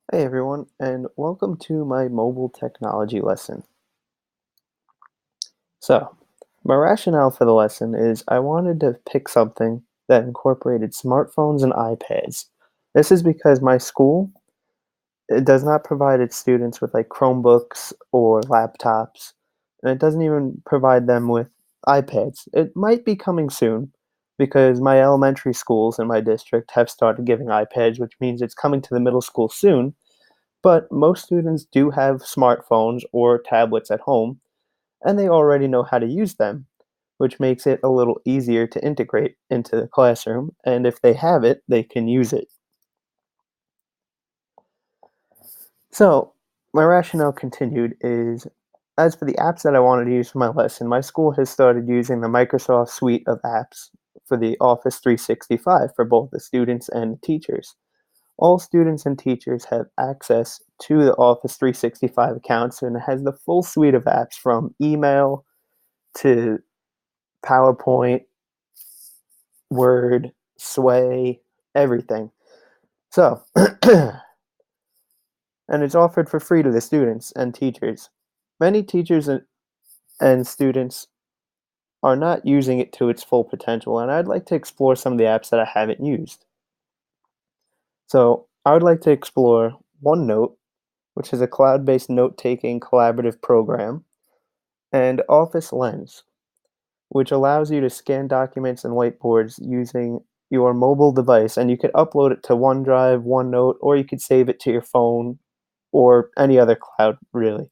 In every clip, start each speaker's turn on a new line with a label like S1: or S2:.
S1: Hey everyone, and welcome to my mobile technology lesson. So, my rationale for the lesson is I wanted to pick something that incorporated smartphones and iPads. This is because my school it does not provide its students with like Chromebooks or laptops, and it doesn't even provide them with iPads. It might be coming soon because my elementary schools in my district have started giving iPads, which means it's coming to the middle school soon. But most students do have smartphones or tablets at home, and they already know how to use them, which makes it a little easier to integrate into the classroom. And if they have it, they can use it. So, my rationale continued is as for the apps that I wanted to use for my lesson, my school has started using the Microsoft suite of apps for the Office 365 for both the students and the teachers. All students and teachers have access to the Office 365 accounts, and it has the full suite of apps from email to PowerPoint, Word, Sway, everything. So, and it's offered for free to the students and teachers. Many teachers and students are not using it to its full potential, and I'd like to explore some of the apps that I haven't used. So, I would like to explore OneNote, which is a cloud-based note-taking collaborative program, and Office Lens, which allows you to scan documents and whiteboards using your mobile device, and you could upload it to OneDrive, OneNote, or you could save it to your phone or any other cloud, really.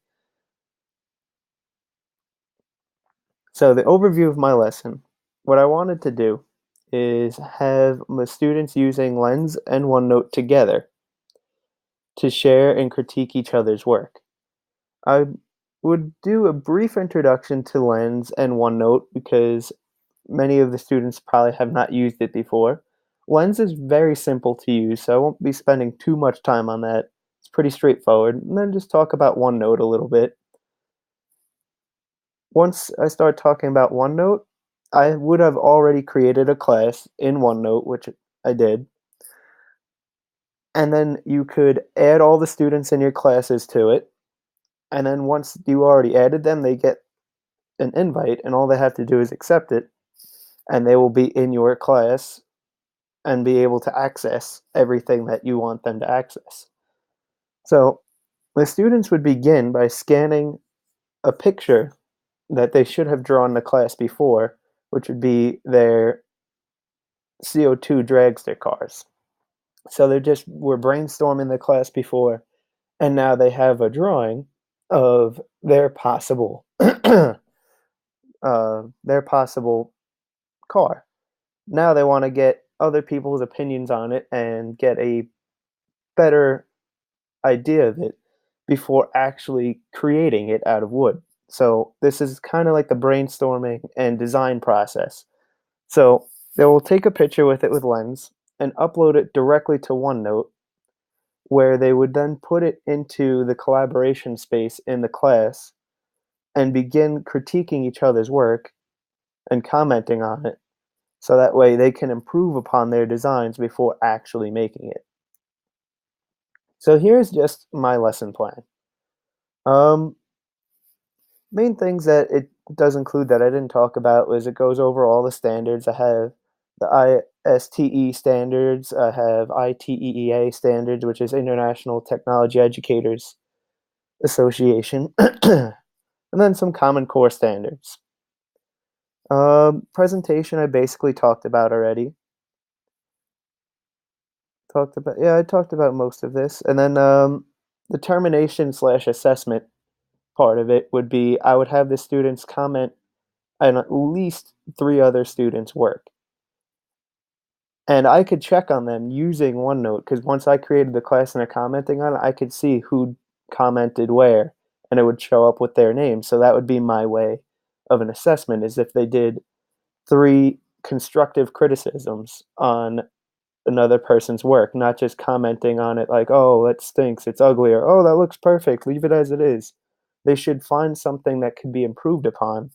S1: So, the overview of my lesson, what I wanted to do is have the students using Lens and OneNote together to share and critique each other's work. I would do a brief introduction to Lens and OneNote because many of the students probably have not used it before. Lens is very simple to use, so I won't be spending too much time on that. It's pretty straightforward. And then just talk about OneNote a little bit. Once I start talking about OneNote, I would have already created a class in OneNote, which I did. And then you could add all the students in your classes to it. And then once you already added them, they get an invite, and all they have to do is accept it, and they will be in your class and be able to access everything that you want them to access. So the students would begin by scanning a picture that they should have drawn the class before, which would be their CO2 dragster cars. So they just were brainstorming the class before, and now they have a drawing of their possible car. Now they want to get other people's opinions on it and get a better idea of it before actually creating it out of wood. So this is kind of like the brainstorming and design process. So they will take a picture with it with Lens and upload it directly to OneNote, where they would then put it into the collaboration space in the class and begin critiquing each other's work and commenting on it. So that way they can improve upon their designs before actually making it. So here's just my lesson plan. Um, Main things that it does include that I didn't talk about was it goes over all the standards. I have the ISTE standards, I have ITEEA standards, which is International Technology Educators Association, and then some Common Core standards. Presentation I basically talked about already. I talked about most of this, and then the termination slash assessment part of it would be I would have the students comment on at least 3 other students' work. And I could check on them using OneNote because once I created the class and they're commenting on it, I could see who commented where, and it would show up with their name. So that would be my way of an assessment is if they did 3 constructive criticisms on another person's work, not just commenting on it like, "Oh, that stinks, it's ugly," or "Oh, that looks perfect, leave it as it is." They should find something that could be improved upon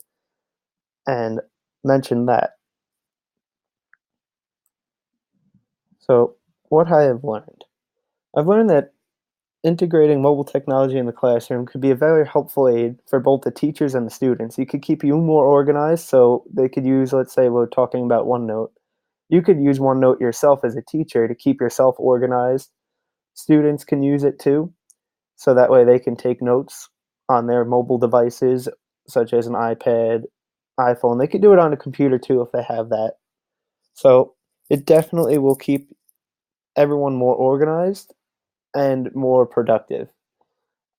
S1: and mention that. So, what I have learned. I've learned that Integrating mobile technology in the classroom could be a very helpful aid for both the teachers and the students. You could keep you more organized so they could use, let's say, we're talking about OneNote. You could use OneNote yourself as a teacher to keep yourself organized. Students can use it too, so that way they can take notes on their mobile devices, such as an iPad, iPhone. They could do it on a computer too if they have that. So it definitely will keep everyone more organized and more productive.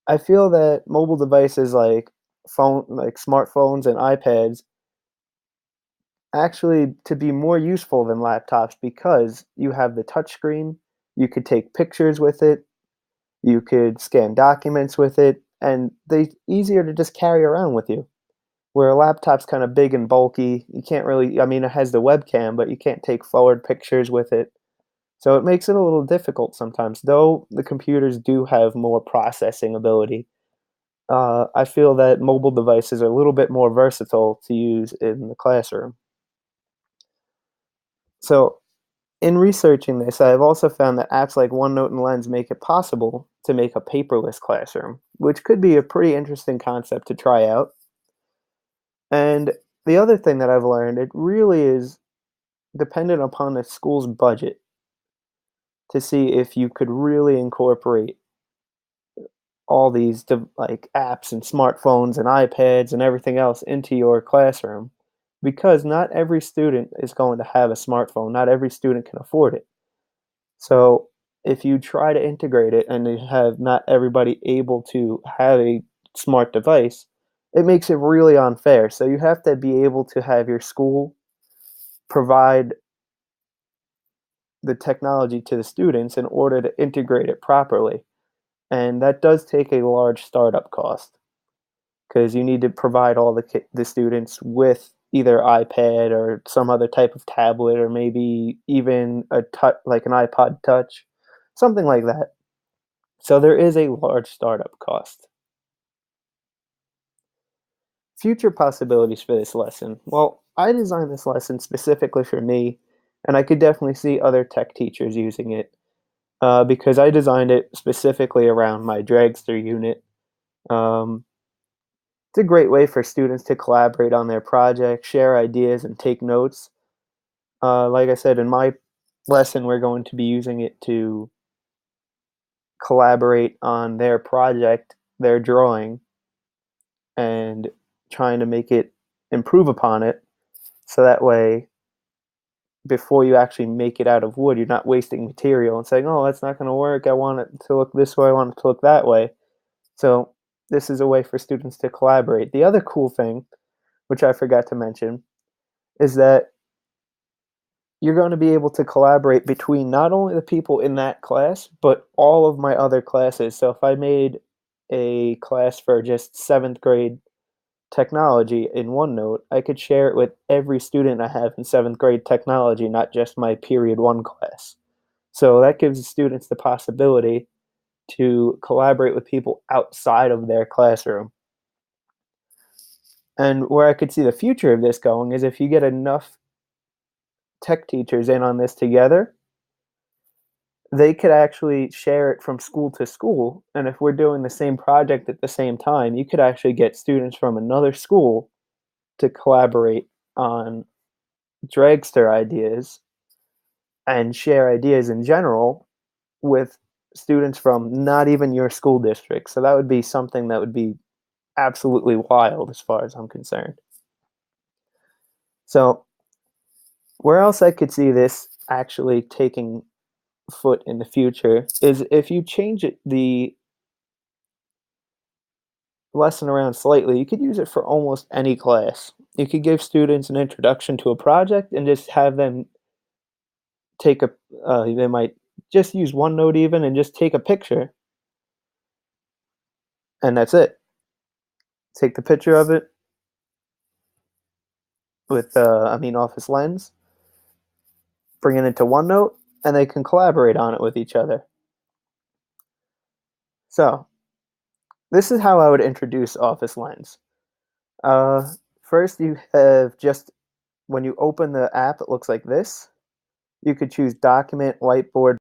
S1: I feel that mobile devices like smartphones and iPads actually to be more useful than laptops because you have the touch screen, you could take pictures with it, you could scan documents with it, and they easier to just carry around with you. Where a laptop's kind of big and bulky, you can't really I mean, it has the webcam, but you can't take forward pictures with it. So it makes it a little difficult sometimes, though the computers do have more processing ability. I feel that mobile devices are a little bit more versatile to use in the classroom. So, in researching this, I have also found that apps like OneNote and Lens make it possible to make a paperless classroom, which could be a pretty interesting concept to try out. And the other thing that I've learned, it really is dependent upon the school's budget to see if you could really incorporate all these like apps and smartphones and iPads and everything else into your classroom because not every student is going to have a smartphone. Not every student can afford it. So if you try to integrate it and you have not everybody able to have a smart device, it makes it really unfair. So you have to be able to have your school provide the technology to the students in order to integrate it properly. And that does take a large startup cost because you need to provide all the students with either iPad or some other type of tablet or maybe even like an iPod Touch, something like that. So there is a large startup cost. Future possibilities for this lesson. Well, I designed this lesson specifically for me, and I could definitely see other tech teachers using it because I designed it specifically around my dragster unit. Um, it's a great way for students to collaborate on their projects, share ideas, and take notes. Like I said, in my lesson, we're going to be using it to collaborate on their project, their drawing, and trying to make it improve upon it. So that way, before you actually make it out of wood, you're not wasting material and saying, oh, that's not going to work. I want it to look this way. I want it to look that way. So, this is a way for students to collaborate. The other cool thing, which I forgot to mention, is that you're going to be able to collaborate between not only the people in that class, but all of my other classes. So, if I made a class for just seventh grade technology in OneNote, I could share it with every student I have in seventh grade technology, not just my period one class. So that gives the students the possibility to collaborate with people outside of their classroom. And where I could see the future of this going is if you get enough tech teachers in on this together, they could actually share it from school to school. And if we're doing the same project at the same time, you could actually get students from another school to collaborate on dragster ideas and share ideas in general with students from not even your school district. So that would be something that would be absolutely wild as far as I'm concerned. So, where else I could see this actually taking foot in the future is if you change the lesson around slightly, you could use it for almost any class. You could give students an introduction to a project and just have them take a, they might just use OneNote even and just take a picture, and that's it. Take the picture of it with, Office Lens, bring it into OneNote, and they can collaborate on it with each other. So, this is how I would introduce Office Lens. Uh, First, you have just when you open the app, it looks like this. You could choose document, whiteboard,